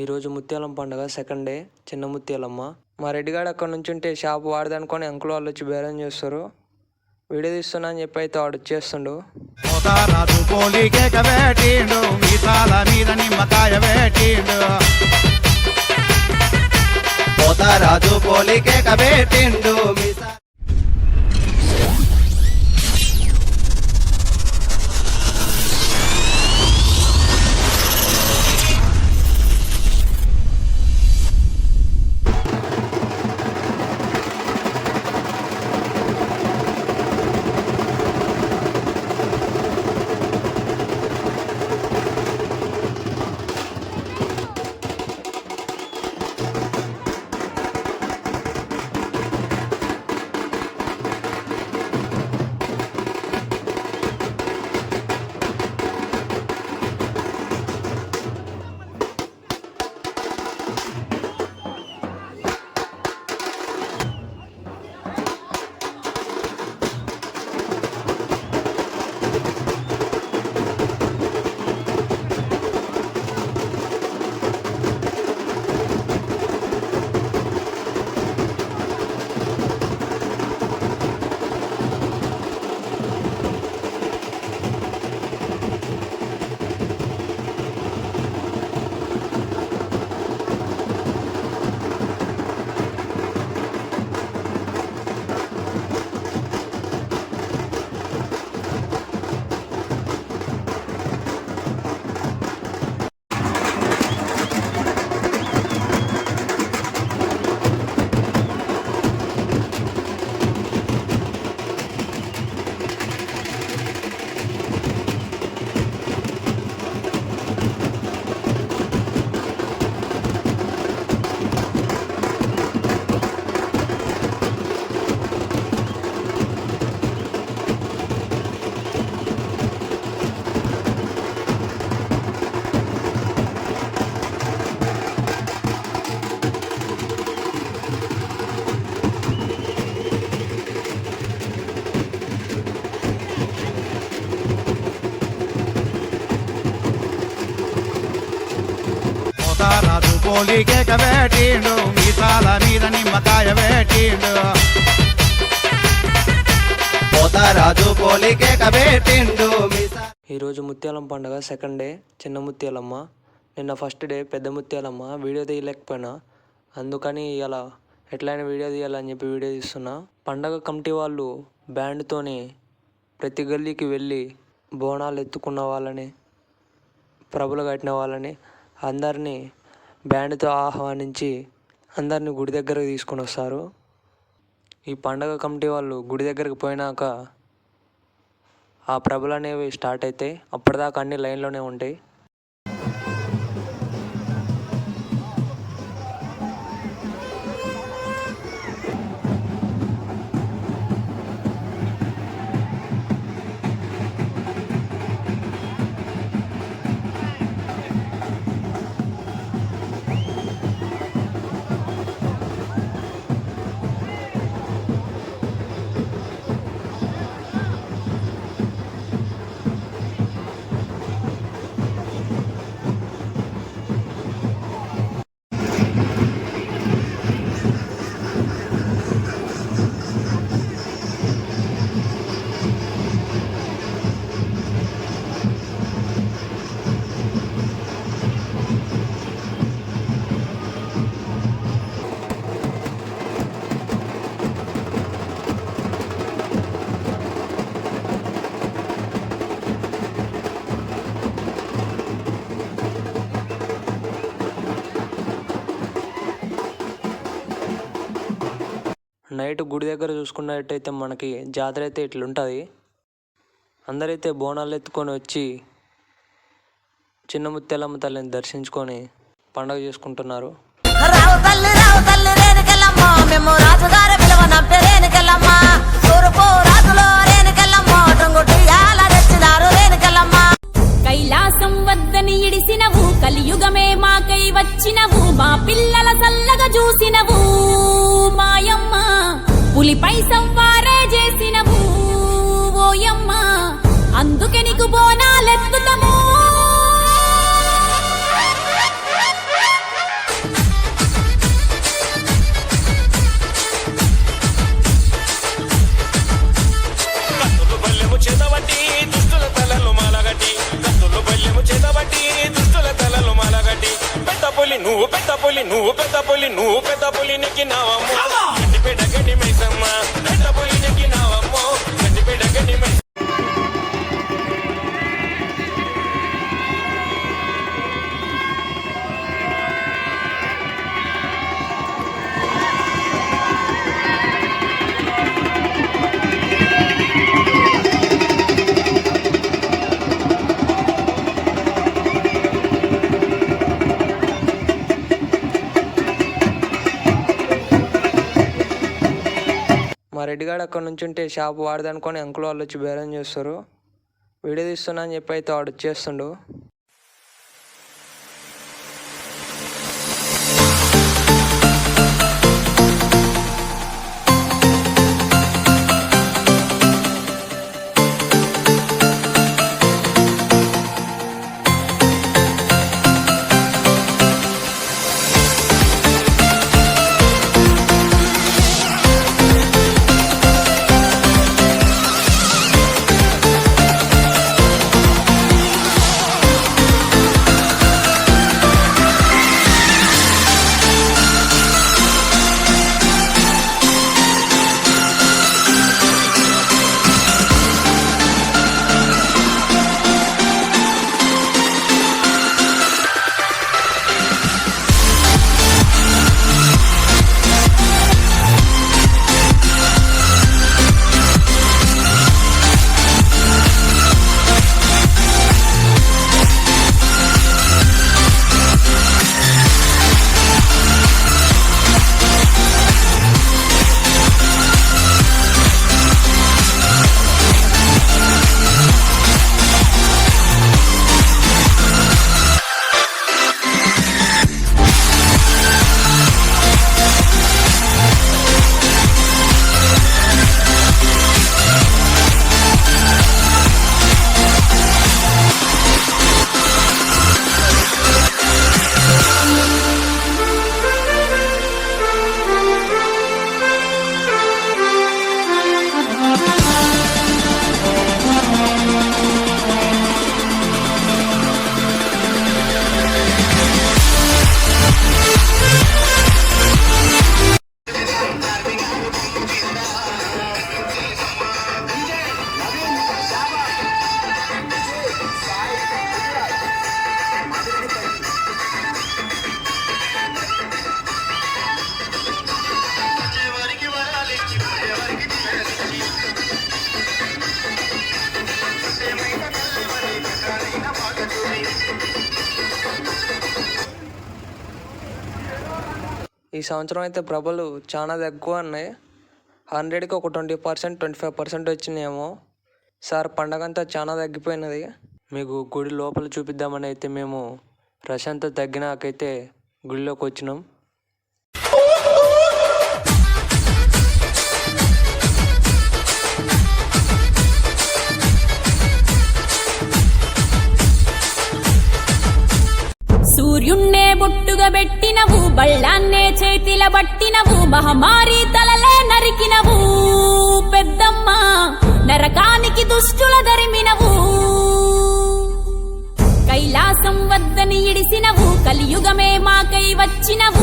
ఈరోజు ముత్యాలం పండుగ second day. చిన్న ముత్యాలమ్మ మా రెడ్డిగాడు అక్కడ నుంచి ఉంటే షాప్ వాడదనుకొని అంకుల్ వాళ్ళు వచ్చి బేరం చేస్తారు. వీడియో తీస్తున్నా అని చెప్పి అయితే వాడు వచ్చేస్తుండు. రాజు పోలికేక వేటిండు మీసాల మీద నిమ్మకాయ వేటిండు రాజు పోలికేక వేటిండు. ఈరోజు ముత్యాలం పండుగ సెకండ్ డే. చిన్న ముత్యాలమ్మ. నిన్న ఫస్ట్ డే పెద్ద ముత్యాలమ్మ. వీడియో తీయలేకపోయినా, అందుకని ఇలా ఎట్లయినా వీడియో తీయాలని చెప్పి వీడియో తీస్తున్నా. పండగ కమిటీ వాళ్ళు బ్యాండ్తోని ప్రతి గల్లీకి వెళ్ళి బోనాలు ఎత్తుకున్న వాళ్ళని, ప్రభులు కట్టిన వాళ్ళని అందరినీ బ్యాండ్తో ఆహ్వానించి అందరినీ గుడి దగ్గరకు తీసుకొని వస్తారు. ఈ పండగ కమిటీ వాళ్ళు గుడి దగ్గరికి పోయినాక ఆ ప్రభులు అనేవి స్టార్ట్ అవుతాయి. అప్పటిదాకా అన్ని లైన్లోనే ఉంటాయి. నైట్ గుడి దగ్గర చూసుకున్నట్టయితే మనకి జాతర అయితే ఇట్లుంటుంది. అందరైతే బోనాలు ఎత్తుకొని వచ్చి చిన్న ముత్యాలమ్మ తల్లిని దర్శించుకొని పండుగ చేసుకుంటున్నారు. కైలాసం వద్దని ఇడిసినవు, కలియుగమే మాకై వచ్చినవు, మా పిల్లల చల్లగా చూసినవు మాయమ్మ, పులిపై సంవారే చేసినవు ఓయమ్మ, అందుకే నీకు బోనాలెత్తుతాము. పులి నువ్వు పెద్ద పులి నువ్వు పెద్ద పులి నువ్వు పెద్ద పులి నెక్కినావమ్మో గడ్డిపేట గడ్డి మైసమ్మ పెద్ద పులి నెక్కినావమ్మో గడ్డిపేట గడ్డి మైసమ్మ. మా రెడ్డిగాడు అక్కడ నుంచి ఉంటే షాప్ వాడదనుకొని అంకుల్ వాళ్ళు వచ్చి బేరం చేస్తారు. వీడియో తీస్తున్నా అని చెప్పి అయితే వాడు వచ్చేస్తుండు. ఈ సంవత్సరం అయితే ప్రభలు చాలా తక్కువ ఉన్నాయి. 100కి ఒక 20%, 25% వచ్చినాయేమో. సార్ పండగ అంతా చాలా తగ్గిపోయినది. మీకు గుడి లోపల చూపిద్దామని అయితే మేము రష్ అంతా తగ్గినాకైతే గుడిలోకి వచ్చినాం. సూర్యున్నే బొట్టుగా పెట్టినవు, బళ్ళాన్నే చేతిల పట్టినవు, మహమారి తలలే నరికినవు పెద్దమ్మ, నరకానికి దుష్టుల దరిమినవు. కైలాసం వద్దని ఇడిసినవు, కలియుగమే మాకై వచ్చినవు,